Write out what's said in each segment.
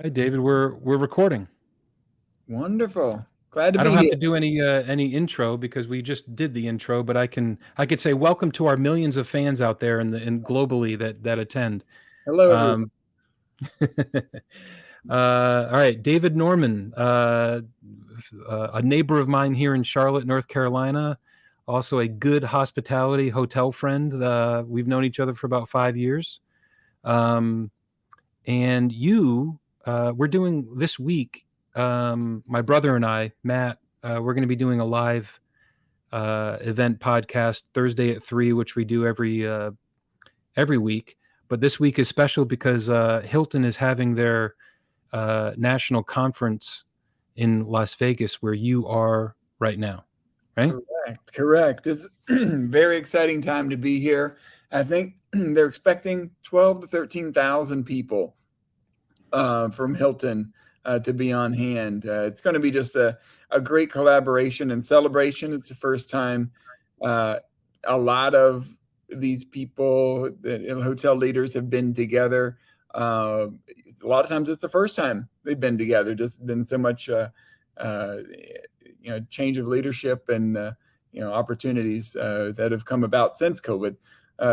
Hi, David. We're recording. Wonderful. Glad to I don't be have here. to do any intro because we just did the intro, but I could say welcome to our millions of fans out there and globally that attend. Hello, everyone. Um, all right, David Norman, a neighbor of mine here in Charlotte, North Carolina, also a good hospitality hotel friend. We've known each other for about 5 years. Um, and we're doing this week, my brother and I, Matt, we're going to be doing a live event podcast Thursday at 3, which we do every week. But this week is special because Hilton is having their national conference in Las Vegas, where you are right now, right? Correct. It's very exciting time to be here. I think they're expecting 12 to 13,000 people from Hilton to be on hand. It's going to be just a great collaboration and celebration. It's the first time uh, a lot of these people, the hotel leaders, have been together. A lot of times it's the first time they've been together. Just been so much, uh, change of leadership and opportunities that have come about since COVID.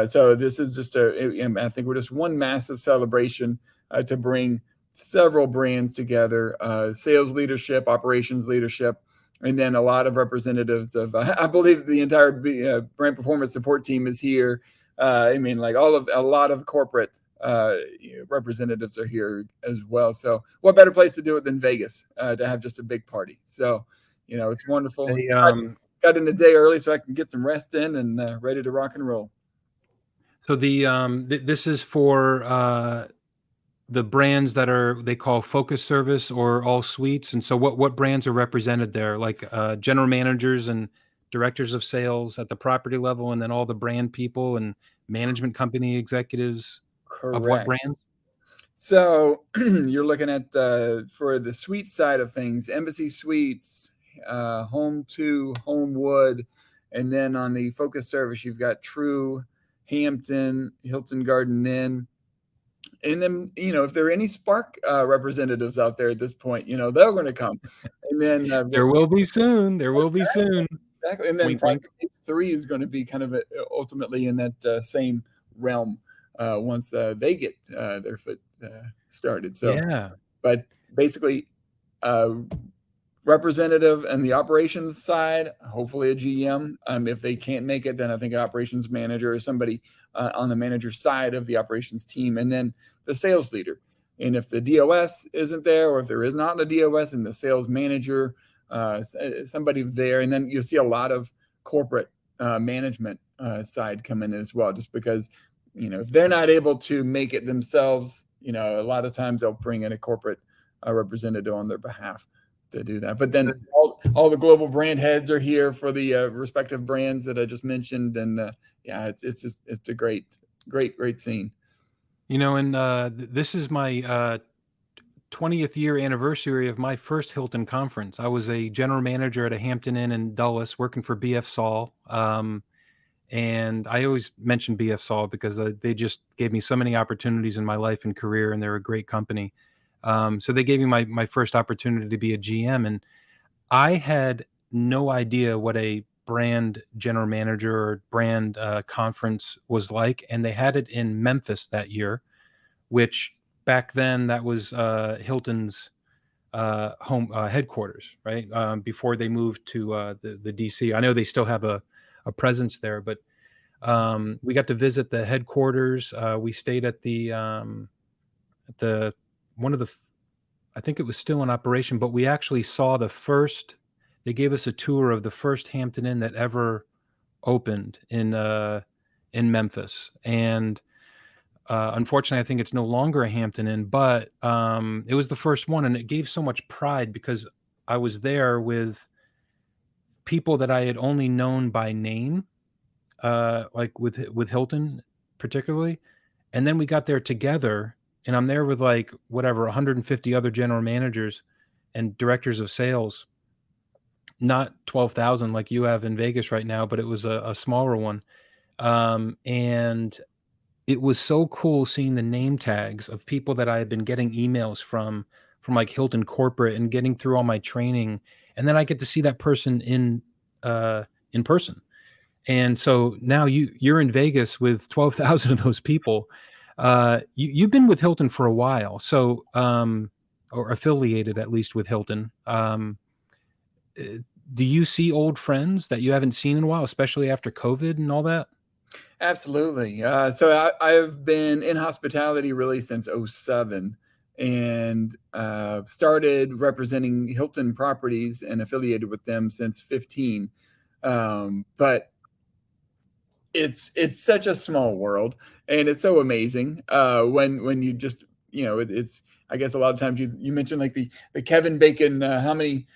So this is just I think we're just one massive celebration to bring several brands together, sales leadership, operations leadership, and then a lot of representatives of, I believe the entire brand performance support team is here. I mean, like a lot of corporate representatives are here as well. So what better place to do it than Vegas to have just a big party? So, it's wonderful. They, Got in the day early so I can get some rest in and ready to rock and roll. so this is for the brands that they call focus service or all suites. And so what brands are represented there? Like general managers and directors of sales at the property level, and then all the brand people and management company executives of what Correct. brands? So you're looking at for the suite side of things, Embassy Suites, Home to Homewood, and then on the focus service, you've got True, Hampton, Hilton Garden Inn. And then, if there are any Spark representatives out there at this point, they're going to come. And then There will be soon. There will be soon. exactly. And then Wink, wink. Project H3 is going to be kind of ultimately in that same realm once they get their foot started. So, Yeah. but basically, uh, representative and the operations side, hopefully a GM. If they can't make it, then I think an operations manager or somebody on the manager side of the operations team, and then the sales leader. And if the DOS isn't there, or if there is not a DOS, and the sales manager, somebody there, and then you'll see a lot of corporate management side come in as well, just because if they're not able to make it themselves, a lot of times they'll bring in a corporate representative on their behalf to do that. But then all the global brand heads are here for the respective brands that I just mentioned, and yeah, it's a great scene. And this is my 20th year anniversary of my first Hilton conference. I was a general manager at a Hampton Inn in Dulles, working for BF Saul. And I always mention BF Saul because they just gave me so many opportunities in my life and career, and they're a great company. So they gave me my first opportunity to be a GM, and I had no idea what a brand general manager or brand conference was like, and they had it in Memphis that year, which back then that was Hilton's home headquarters, right? Before they moved to the DC. I know they still have a presence there, but we got to visit the headquarters. We stayed at the one of the, I think it was still in operation, but we actually saw they gave us a tour of the first Hampton Inn that ever opened in Memphis. And unfortunately, I think it's no longer a Hampton Inn, but it was the first one, and it gave so much pride because I was there with people that I had only known by name, like with Hilton particularly, and then we got there together, and I'm there with like whatever 150 other general managers and directors of sales, not 12,000 like you have in Vegas right now, but it was a smaller one. And it was so cool seeing the name tags of people that I had been getting emails from like Hilton corporate and getting through all my training, and then I get to see that person in person. And so now you're in Vegas with 12,000 of those people. You've been with Hilton for a while, so or affiliated at least with Hilton. Uh, do you see old friends that you haven't seen in a while, especially after COVID and all that? Absolutely. I've been in hospitality really since '07, and started representing Hilton properties and affiliated with them since 15. But it's such a small world, and it's so amazing when you just, it's, I guess a lot of times you mentioned like the Kevin Bacon, how many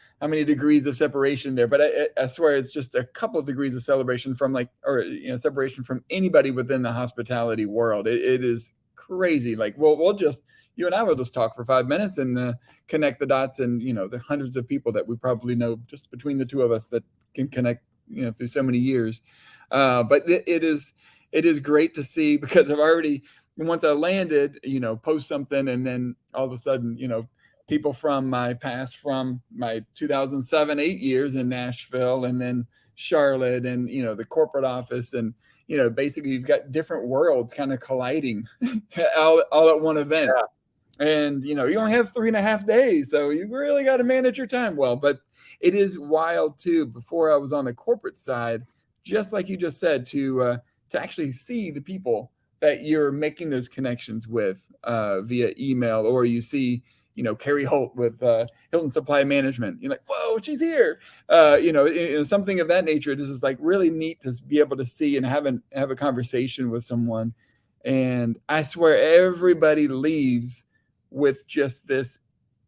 degrees of separation there, but I swear it's just a couple of degrees of celebration from like, or separation from anybody within the hospitality world. It is crazy. Like we'll just, you and I will just talk for 5 minutes and connect the dots, and the hundreds of people that we probably know just between the two of us that can connect through so many years. But it is great to see, because I've already, once I landed, post something, and then all of a sudden, people from my past, from my 2007, 8 years in Nashville, and then Charlotte, and the corporate office, and basically you've got different worlds kind of colliding all at one event. And you only have 3.5 days, so you really got to manage your time well. But it is wild too. Before I was on the corporate side, just like you just said, to actually see the people that you're making those connections with via email, or you see Carrie Holt with Hilton Supply Management. You're like, whoa, she's here. Something of that nature. This is like really neat to be able to see and have a conversation with someone. And I swear everybody leaves with just this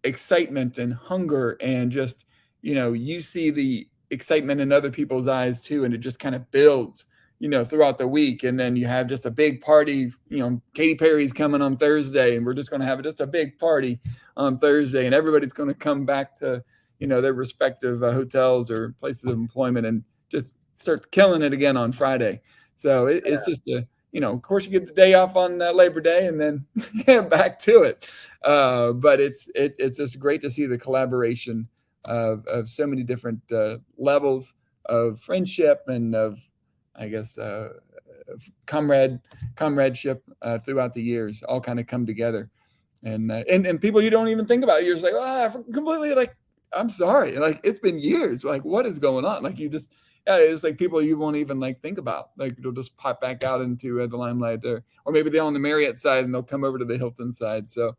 excitement and hunger, and just you see the excitement in other people's eyes too, and it just kind of builds throughout the week. And then you have just a big party. Katy Perry's coming on Thursday, and we're just going to have just a big party on Thursday, and everybody's going to come back to their respective hotels or places of employment, and just start killing it again on Friday. So it's just of course you get the day off on Labor Day, and then back to it. But it's just great to see the collaboration of so many different levels of friendship, and of, I guess, comradeship throughout the years, all kind of come together. And people you don't even think about. You're just like, completely, like, I'm sorry, like it's been years. Like, what is going on? Like, you just, yeah, it's like people you won't even like think about. Like, they'll just pop back out into the limelight, or maybe they're on the Marriott side and they'll come over to the Hilton side. So,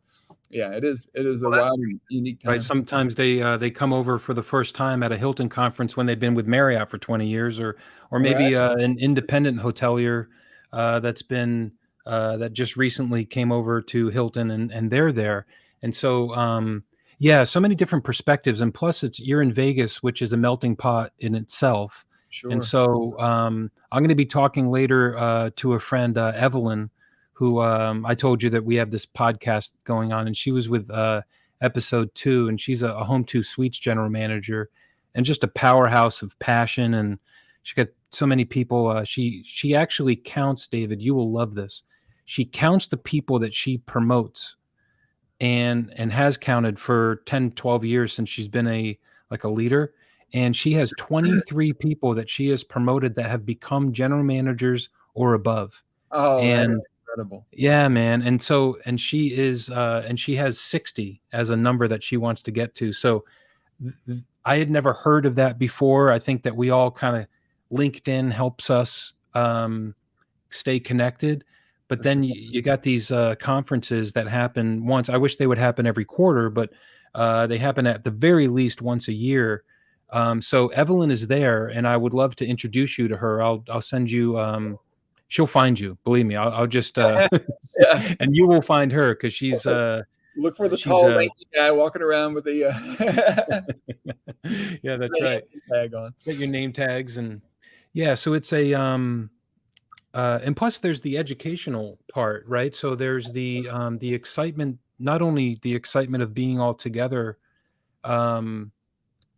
yeah, it is a wild and unique Right. time. Sometimes they come over for the first time at a Hilton conference when they've been with Marriott for 20 years, or Right. maybe an independent hotelier that's been that just recently came over to Hilton, and they're there. And so yeah, so many different perspectives, and plus you're in Vegas, which is a melting pot in itself. And Sure. so I'm going to be talking later to a friend, Evelyn, who I told you that we have this podcast going on, and she was with episode 2, and she's a Home 2 Suites general manager, and just a powerhouse of passion. And she got so many people. She actually counts, David, you will love this. She counts the people that she promotes, and has counted for 10, 12 years since she's been a leader. And she has 23 people that she has promoted that have become general managers or above. Oh, that And is incredible. yeah, man. And so, and she has 60 as a number that she wants to get to. So I had never heard of that before. I think that we all kind of, LinkedIn helps us stay connected. But For then sure. you got these conferences that happen once. I wish they would happen every quarter, but they happen at the very least once a year. So Evelyn is there, and I would love to introduce you to her. I'll send you. She'll find you. Believe me. I'll just Yeah. and you will find her, because Look for the she's tall, lanky guy walking around with the yeah, that's the right. Hampton tag on. Get your name tags, and yeah. So it's a and plus there's the educational part, right? So there's the excitement, not only the excitement of being all together,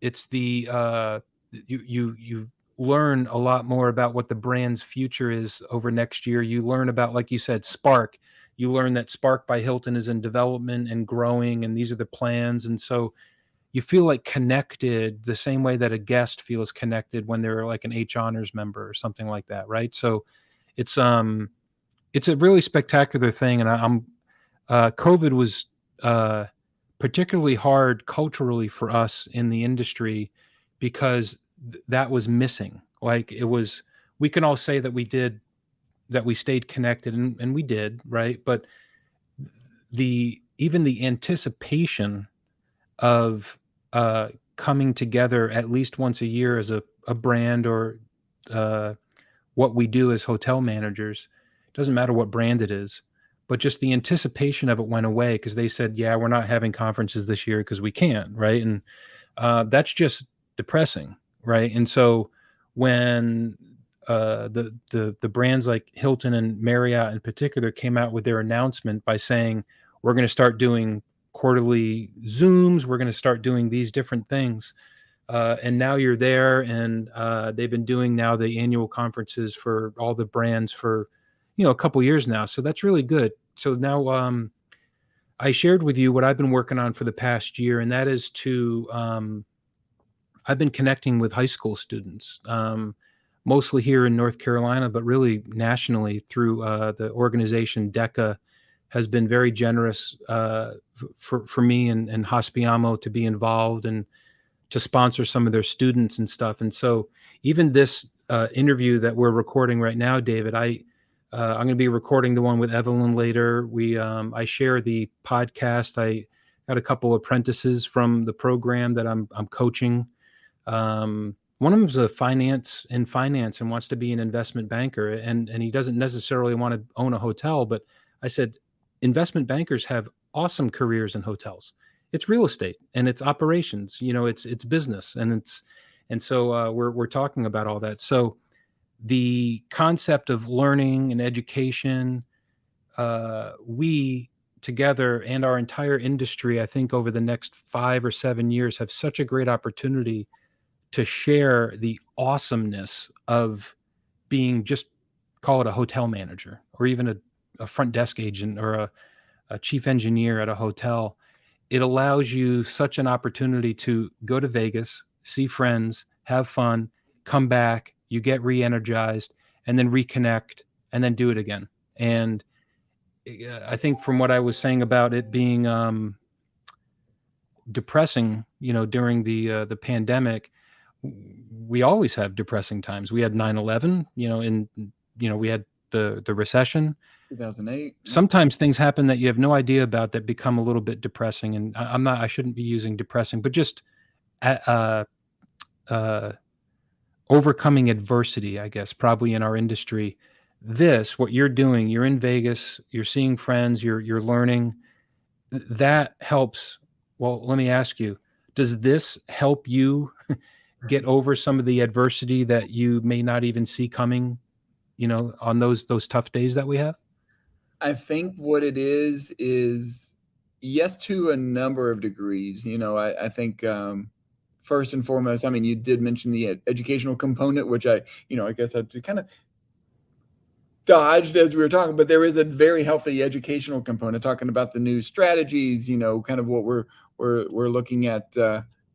it's the you learn a lot more about what the brand's future is over next year. You learn about, like you said, Spark. You learn that Spark by Hilton is in development and growing, and these are the plans. And so you feel like connected the same way that a guest feels connected when they're like an H honors member or something like that, right? So it's um it's a really spectacular thing, and I'm COVID was uh, particularly hard culturally for us in the industry because that was missing. Like it was, we can all say that we did, that we stayed connected, and we did, right? But the even the anticipation of coming together at least once a year as a brand, or uh, what we do as hotel managers, doesn't matter what brand it is, but just the anticipation of it went away because they said, yeah, we're not having conferences this year because we can't, right? And that's just depressing, right? And so when the brands like Hilton and Marriott in particular came out with their announcement by saying we're going to start doing quarterly Zooms, we're going to start doing these different things, and now you're there, and they've been doing now the annual conferences for all the brands for a couple years now. So that's really good. So now I shared with you what I've been working on for the past year, and that is to I've been connecting with high school students, mostly here in North Carolina, but really nationally through the organization DECA has been very generous for me and Hospiamo to be involved and to sponsor some of their students and stuff. And so even this interview that we're recording right now, David, I'm going to be recording the one with Evelyn later. I share the podcast. I got a couple apprentices from the program that I'm coaching. One of them's a finance and wants to be an investment banker, and he doesn't necessarily want to own a hotel. But I said, investment bankers have awesome careers in hotels. It's real estate and it's operations. It's business, and so we're talking about all that. So the concept of learning and education, we together and our entire industry, I think over the next 5 or 7 years, have such a great opportunity to share the awesomeness of being, just call it a hotel manager, or even a front desk agent, or a chief engineer at a hotel. It allows you such an opportunity to go to Vegas, see friends, have fun, come back, you get re-energized, and then reconnect, and then do it again. And I think from what I was saying about it being depressing, during the pandemic, we always have depressing times. We had 9/11, and we had the recession. 2008. Sometimes things happen that you have no idea about that become a little bit depressing. And I shouldn't be using depressing, but just uh, uh, overcoming adversity, I guess, probably in our industry. What you're doing, you're in Vegas, you're seeing friends, you're learning. That helps. Well, let me ask you, does this help you get over some of the adversity that you may not even see coming, on those tough days that we have? I think what it is yes, to a number of degrees. I think first and foremost, I mean, you did mention the educational component, which I guess I kind of dodged as we were talking, but there is a very healthy educational component talking about the new strategies, kind of what we're looking at,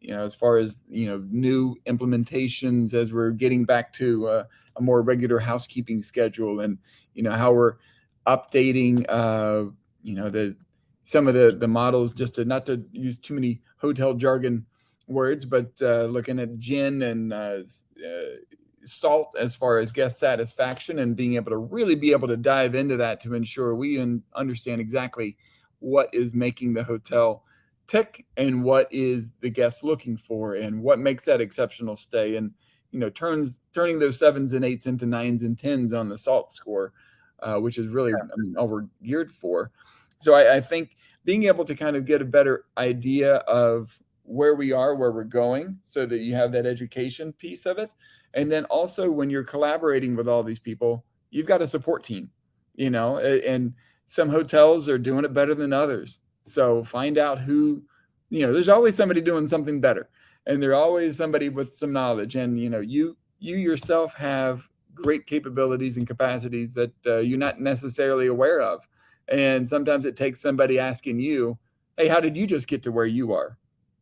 as far as, new implementations as we're getting back to a more regular housekeeping schedule, and, how we're updating, some of the models, just to not to use too many hotel jargon words, but looking at gin and salt as far as guest satisfaction, and being able to really be able to dive into that to ensure we understand exactly what is making the hotel tick and what is the guest looking for and what makes that exceptional stay, and turning those 7s and 8s into 9s and 10s on the salt score, which is really, I mean, all we're geared for. So I think being able to kind of get a better idea of where we are, where we're going, so that you have that education piece of it. And then also, when you're collaborating with all these people, you've got a support team, and some hotels are doing it better than others. So find out who, there's always somebody doing something better, and there's always somebody with some knowledge. And, you you yourself have great capabilities and capacities that you're not necessarily aware of. And sometimes it takes somebody asking you, hey, how did you just get to where you are?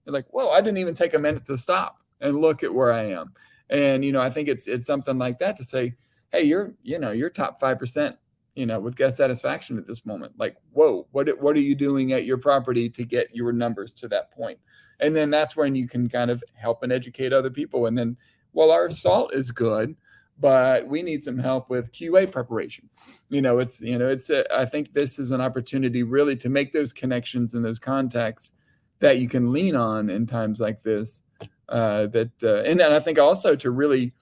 You're like, well, I didn't even take a minute to stop and look at where I am. And, I think it's something like that to say, hey, you're top 5%, with guest satisfaction at this moment. Like, whoa, what are you doing at your property to get your numbers to that point? And then that's when you can kind of help and educate other people. And then, well, our salt is good, but we need some help with QA preparation. I think this is an opportunity really to make those connections and those contacts that you can lean on in times like this. And I think also to really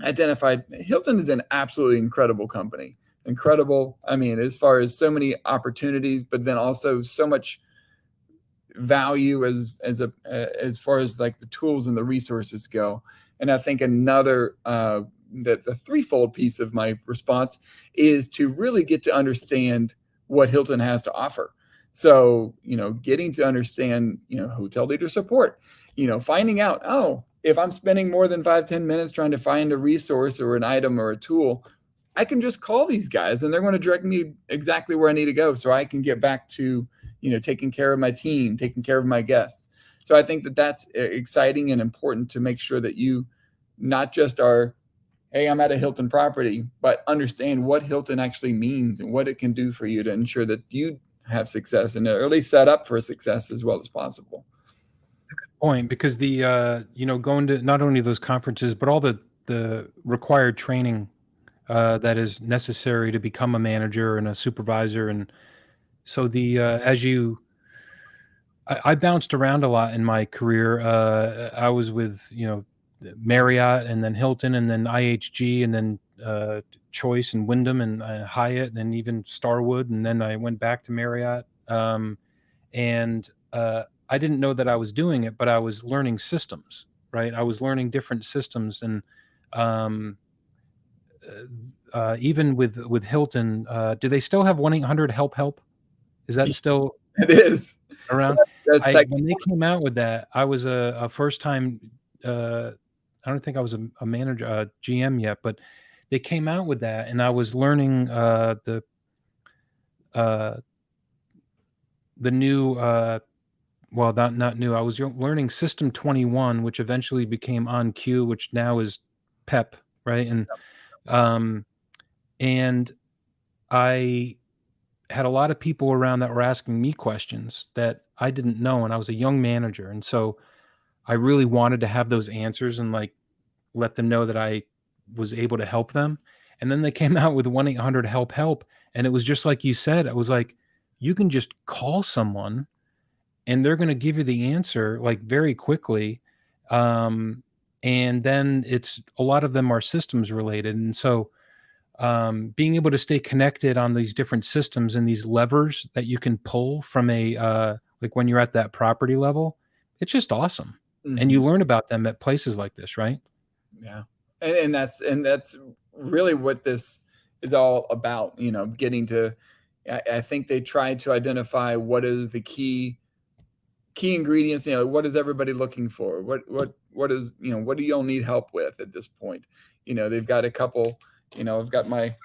identify Hilton is an absolutely incredible company. Incredible. I mean, as far as so many opportunities, but then also so much value as far as like the tools and the resources go. And I think another the threefold piece of my response is to really get to understand what Hilton has to offer. So, getting to understand, hotel leader support, finding out, oh, if I'm spending more than 5-10 minutes trying to find a resource or an item or a tool, I can just call these guys and they're going to direct me exactly where I need to go so I can get back to, taking care of my team, taking care of my guests. So I think that that's exciting and important to make sure that you not just are, hey, I'm at a Hilton property, but understand what Hilton actually means and what it can do for you to ensure that you have success and at least set up for success as well as possible. Point, because the going to not only those conferences but all the required training that is necessary to become a manager and a supervisor. And so I bounced around a lot in my career. I was with Marriott and then Hilton and then IHG and then Choice and Wyndham and Hyatt and even Starwood, and then I went back to Marriott. And I didn't know that I was doing it, but I was learning systems, right? I was learning different systems, and even with Hilton, do they still have 1-800-HELP? Is that still It is around? that's When they came out with that, I was a first time. I don't think I was a manager, GM yet, but they came out with that, and I was learning the new. Well, not new. I was learning System 21, which eventually became OnQ, which now is PEP, right? And I had a lot of people around that were asking me questions that I didn't know, and I was a young manager, and so I really wanted to have those answers and like let them know that I was able to help them. And then they came out with 1-800-HELP, and it was just like you said. It was like you can just call someone and they're going to give you the answer like very quickly. And then it's a lot of them are systems related, and so being able to stay connected on these different systems and these levers that you can pull from a like when you're at that property level, it's just awesome. And you learn about them at places like this, right? Yeah. And that's really what this is all about, getting to, I think they tried to identify what is the key ingredients, what is everybody looking for? What is, what do y'all need help with at this point? They've got a couple, I've got my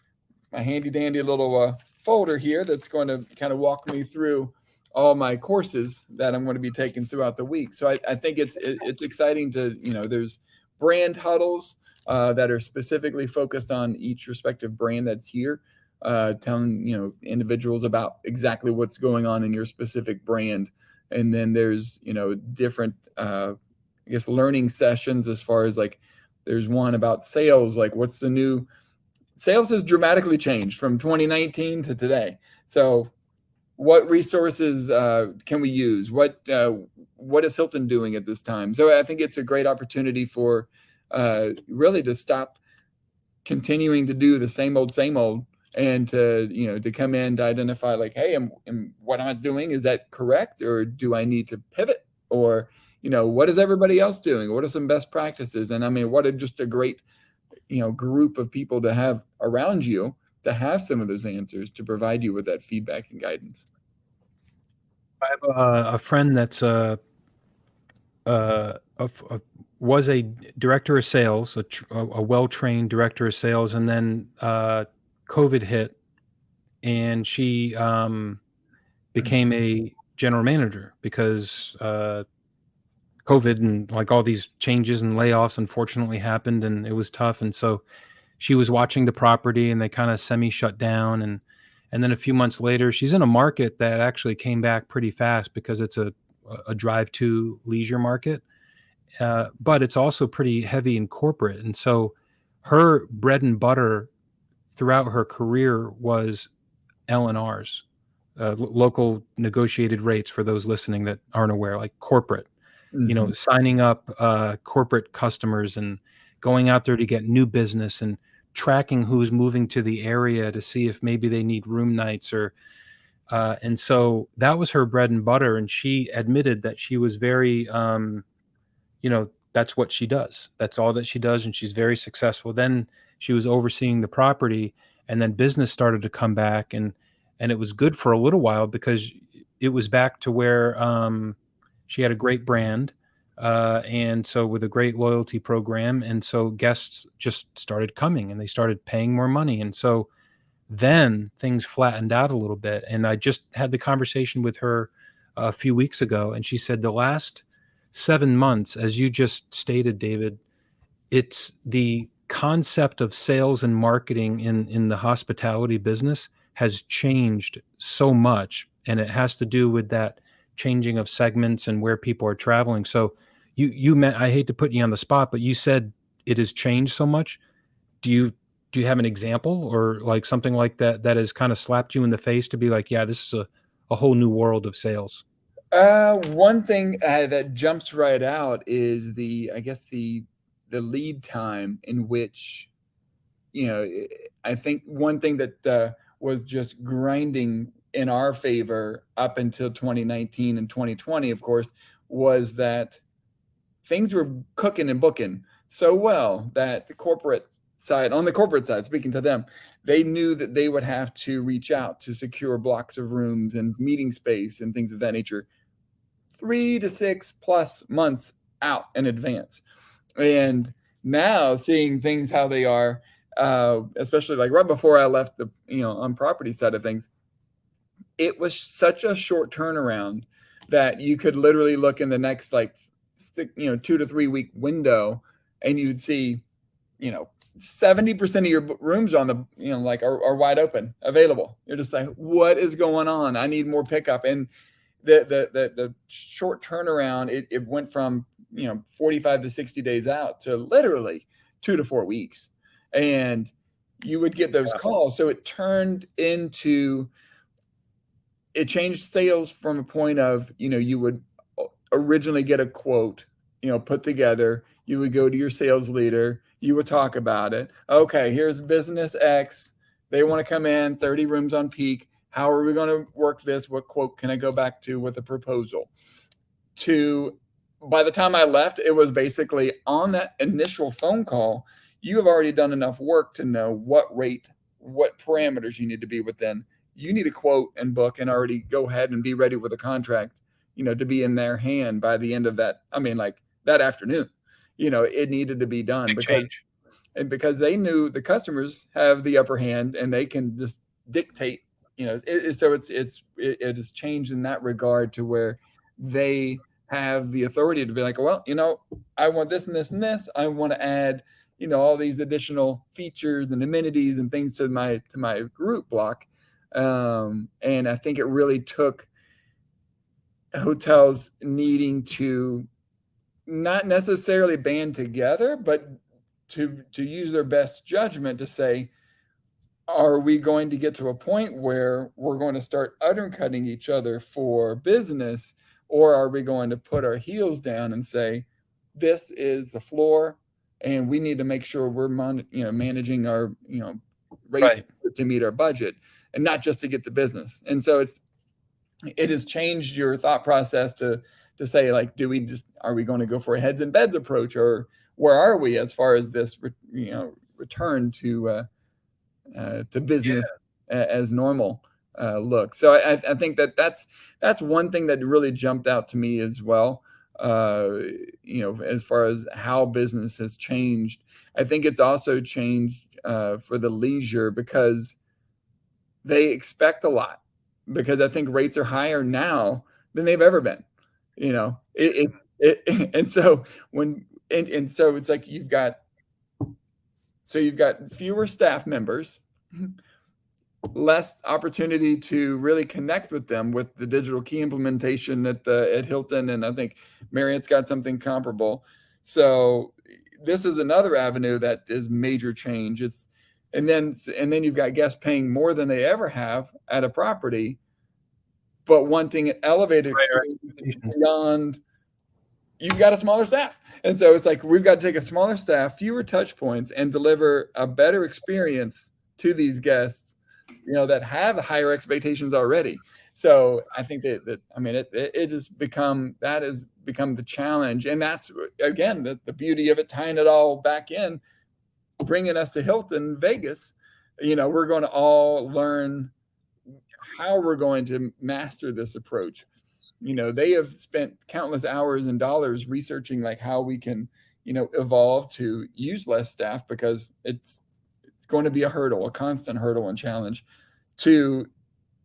handy dandy little folder here that's going to kind of walk me through all my courses that I'm going to be taking throughout the week. So I think it's exciting to, there's brand huddles that are specifically focused on each respective brand that's here, telling, individuals about exactly what's going on in your specific brand. And then there's, different, I guess, learning sessions as far as like, there's one about sales, like what's the new sales has dramatically changed from 2019 to today. So what resources can we use? What is Hilton doing at this time? So I think it's a great opportunity for really to stop continuing to do the same old, and to come in to identify like, hey, what am I doing? Is that correct? Or do I need to pivot? Or, what is everybody else doing? What are some best practices? And I mean, what a just a great, group of people to have around you to have some of those answers to provide you with that feedback and guidance. I have a friend that's a was a director of sales, a well-trained director of sales, and then COVID hit, and she became a general manager because COVID and like all these changes and layoffs unfortunately happened, and it was tough. And so she was watching the property, and they kind of semi shut down, and then a few months later, she's in a market that actually came back pretty fast because it's a drive to leisure market, but it's also pretty heavy in corporate. And so her bread and butter throughout her career was L&Rs, local negotiated rates, for those listening that aren't aware, like corporate, Mhm. signing up corporate customers and going out there to get new business and tracking who's moving to the area to see if maybe they need room nights or and so that was her bread and butter. And she admitted that she was very that's what she does. That's all that she does, and she's very successful. Then she was overseeing the property, and then business started to come back, and it was good for a little while because it was back to where she had a great brand, and so with a great loyalty program, and so guests just started coming, and they started paying more money, and so then things flattened out a little bit. And I just had the conversation with her a few weeks ago, and she said the last 7 months, as you just stated, David, it's the concept of sales and marketing in the hospitality business has changed so much, and it has to do with that changing of segments and where people are traveling. So you meant, I hate to put you on the spot, but you said it has changed so much. Do you have an example or like something like that that has kind of slapped you in the face to be like, yeah, this is a whole new world of sales? One thing that jumps right out is I guess the lead time in which, I think one thing that was just grinding in our favor up until 2019 and 2020, of course, was that things were cooking and booking so well that on the corporate side, speaking to them, they knew that they would have to reach out to secure blocks of rooms and meeting space and things of that nature 3 to 6+ months out in advance. And now seeing things how they are, especially like right before I left the, on property side of things, it was such a short turnaround that you could literally look in the next 2 to 3 week window, and you'd see, 70% of your rooms on the, like are wide open, available. You're just like, what is going on? I need more pickup. And the short turnaround, it went from 45 to 60 days out to literally 2 to 4 weeks, and you would get those Yeah. calls. So it changed sales from a point of, you would originally get a quote, put together. You would go to your sales leader. You would talk about it. Okay, here's business X. They want to come in 30 rooms on peak. How are we going to work this? What quote can I go back to with a proposal? By the time I left, it was basically on that initial phone call, you have already done enough work to know what rate, what parameters you need to be within. You need a quote and book and already go ahead and be ready with a contract, to be in their hand by the end of that. I mean, like that afternoon, it needed to be done Big change. because they knew the customers have the upper hand and they can just dictate, so it has changed in that regard to where they have the authority to be like, well, I want this and this and this. I want to add, all these additional features and amenities and things to my group block. And I think it really took hotels needing to not necessarily band together, but to use their best judgment to say, are we going to get to a point where we're going to start undercutting each other for business, or are we going to put our heels down and say, this is the floor, and we need to make sure we're managing our rates Right. to meet our budget, and not just to get the business. And so it has changed your thought process to say, like, are we going to go for a heads and beds approach, or where are we as far as this return to business as normal look. So I think that's one thing that really jumped out to me as well. as far as how business has changed. I think it's also changed for the leisure because they expect a lot, because I think rates are higher now than they've ever been. You know, and so and so it's like you've got fewer staff members, less opportunity to really connect with them with the digital key implementation at Hilton, and I think Marriott's got something comparable. So this is another avenue that is major change. And then you've got guests paying more than they ever have at a property, but wanting an elevated experience beyond. You've got a smaller staff. And so it's like we've got to take a smaller staff, fewer touch points, and deliver a better experience to these guests, that have higher expectations already. So I think that I mean, it has become the challenge. And that's, again, the beauty of it, tying it all back in, bringing us to Hilton Vegas. We're going to all learn how we're going to master this approach. They have spent countless hours and dollars researching like how we can, evolve to use less staff, because it's going to be a constant hurdle and challenge to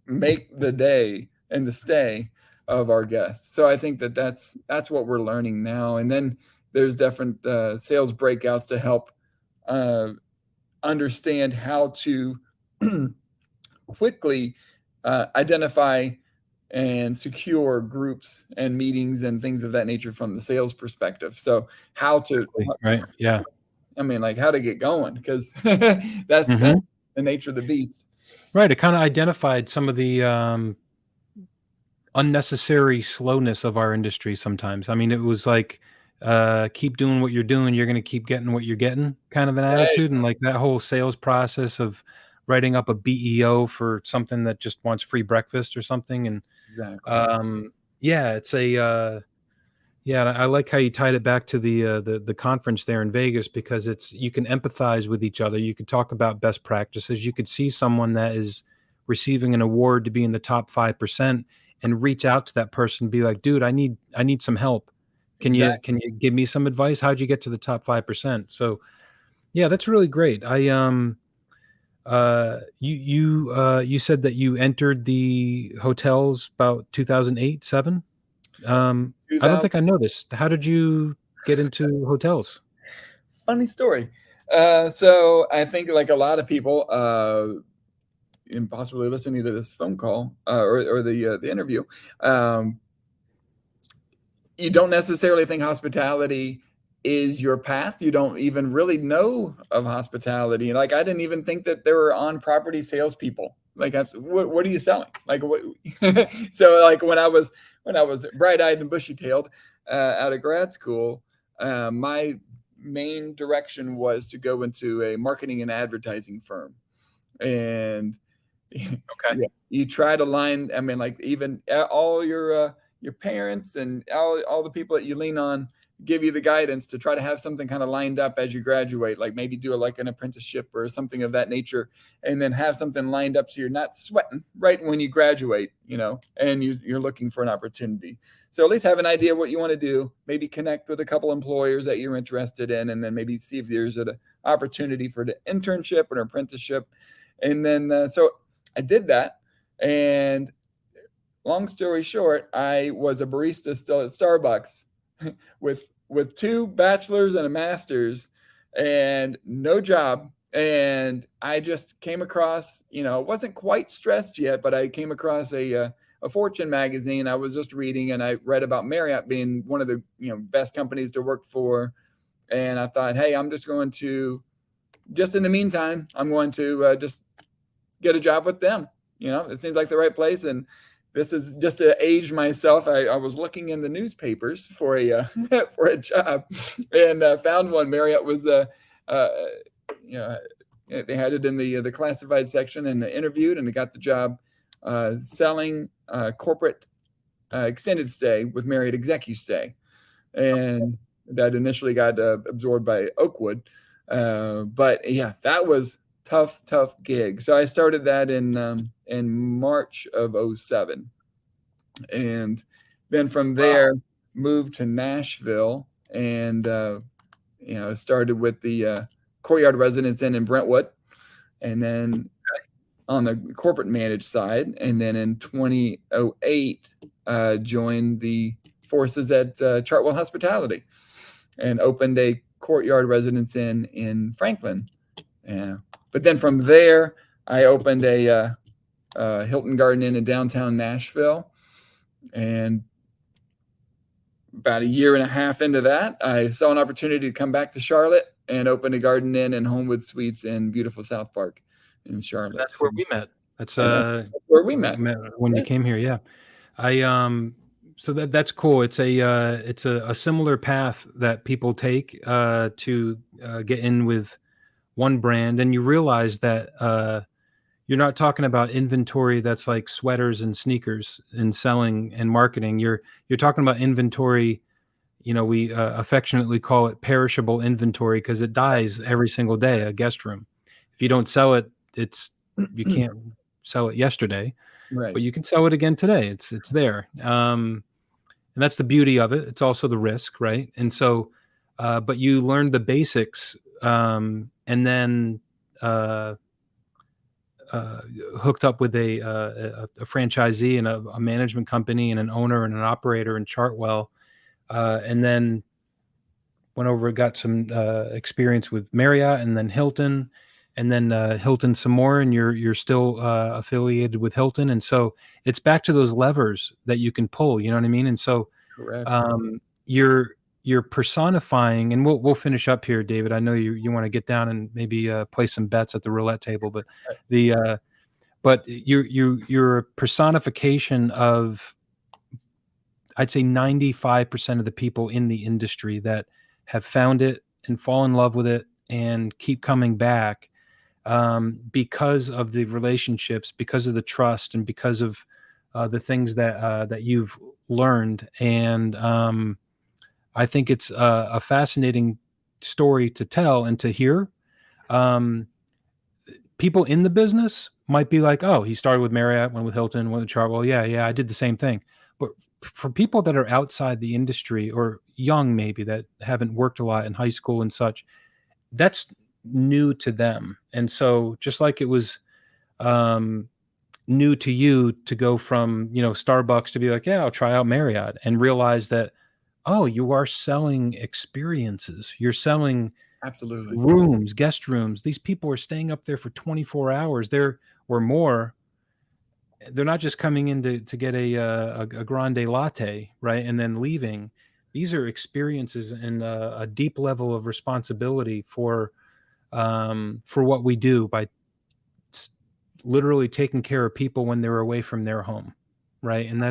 make the day and the stay of our guests. So I think that's what we're learning now. And then there's different sales breakouts to help understand how to quickly identify and secure groups and meetings and things of that nature from the sales perspective. So how to, right. Yeah. I mean, like how to get going, because that's the nature of the beast. Right. It kind of identified some of the unnecessary slowness of our industry sometimes. I mean, it was like, keep doing what you're doing, you're going to keep getting what you're getting kind of an attitude. And like that whole sales process of writing up a BEO for something that just wants free breakfast or something. And yeah, it's yeah, I like how you tied it back to the conference there in Vegas, because you can empathize with each other. You could talk about best practices. You could see someone that is receiving an award to be in the top 5% and reach out to that person and be like, dude, I need some help. Can you give me some advice? How'd you get to the top 5%? So yeah, that's really great. You said that you entered the hotels about 2008, 7. I don't think I noticed. How did you get into hotels? Funny story. So I think, like a lot of people, and possibly listening to this phone call or the interview, you don't necessarily think hospitality is your path. You don't even really know of hospitality. Like I didn't even think that there were on-property salespeople. Like, what are you selling? Like what? So like when I was bright-eyed and bushy-tailed out of grad school, my main direction was to go into a marketing and advertising firm. And you try to line, I mean, like even all your parents and all the people that you lean on give you the guidance to try to have something kind of lined up as you graduate, like maybe do like an apprenticeship or something of that nature, and then have something lined up so you're not sweating right when you graduate, and you're looking for an opportunity. So at least have an idea of what you want to do, maybe connect with a couple employers that you're interested in, and then maybe see if there's an opportunity for the internship or an apprenticeship. And then so I did that, and long story short, I was a barista still at Starbucks with 2 bachelors and a master's and no job. And I just came across, wasn't quite stressed yet, but I came across a Fortune magazine I was just reading, and I read about Marriott being one of the best companies to work for. And I thought, hey, I'm just going to, just in the meantime, I'm going to just get a job with them. It seems like the right place. And this is just to age myself. I was looking in the newspapers for a for a job, and found one. Marriott was, they had it in the classified section, and interviewed, and I got the job selling corporate extended stay with Marriott Executive Stay, and that initially got absorbed by Oakwood. But yeah, that was tough gig. So I started that in March of 07. And then from there, moved to Nashville and started with the Courtyard Residence Inn in Brentwood, and then on the corporate managed side, and then in 2008 joined the forces at Chartwell Hospitality and opened a Courtyard Residence Inn in Franklin. Yeah, but then from there I opened a Hilton Garden Inn in downtown Nashville, and about a year and a half into that, I saw an opportunity to come back to Charlotte and open a Garden Inn and Homewood Suites in beautiful South Park in Charlotte. That's where we met. That's where we met when you came here. Yeah, so that's cool. It's a similar path that people take to get in with one brand, and you realize that you're not talking about inventory that's like sweaters and sneakers and selling and marketing. You're talking about inventory. We affectionately call it perishable inventory because it dies every single day. A guest room, if you don't sell it, you can't sell it yesterday, right. but you can sell it again today. It's there, and that's the beauty of it. It's also the risk, right? And so, but you learn the basics, and then hooked up with a franchisee and a management company and an owner and an operator in Chartwell, and then went over, got some experience with Marriott and then Hilton, and then Hilton some more, and you're still affiliated with Hilton, and so it's back to those levers that you can pull. You know what I mean? And so Correct. You're personifying, and we'll finish up here, David. I know you want to get down and maybe play some bets at the roulette table, but you're a personification of, I'd say 95% of the people in the industry that have found it and fall in love with it and keep coming back because of the relationships, because of the trust, and because of the things that you've learned. And I think it's a fascinating story to tell and to hear. People in the business might be like, oh, he started with Marriott, went with Hilton, went with Chartwell. Yeah, I did the same thing. But for people that are outside the industry or young, maybe that haven't worked a lot in high school and such, that's new to them. And so just like it was new to you to go from, Starbucks to be like, yeah, I'll try out Marriott, and realize that, oh, you are selling experiences. You're selling Absolutely rooms, guest rooms. These people are staying up there for 24 hours there or more. They're not just coming in to get a grande latte, right, and then leaving. These are experiences and a deep level of responsibility for what we do by literally taking care of people when they're away from their home, right? And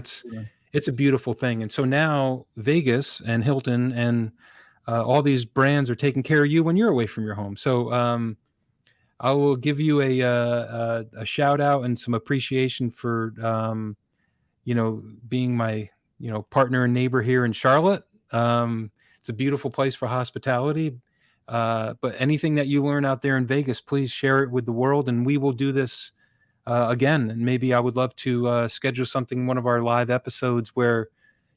it's a beautiful thing. And so now Vegas and Hilton and all these brands are taking care of you when you're away from your home. So I will give you a shout out and some appreciation for being my partner and neighbor here in Charlotte. It's a beautiful place for hospitality. But anything that you learn out there in Vegas, please share it with the world, and we will do this again. And maybe I would love to schedule something, one of our live episodes, where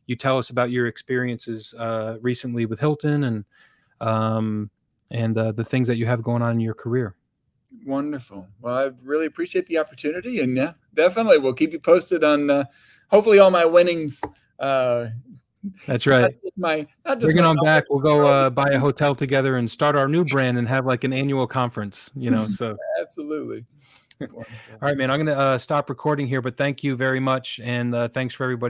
you tell us about your experiences recently with Hilton and the things that you have going on in your career. Wonderful. Well, I really appreciate the opportunity, and yeah, definitely we'll keep you posted on hopefully all my winnings. That's right. Bring it on back. We'll go buy a hotel together and start our new brand and have like an annual conference, so. Absolutely. All right, man, I'm going to stop recording here, but thank you very much. And thanks for everybody.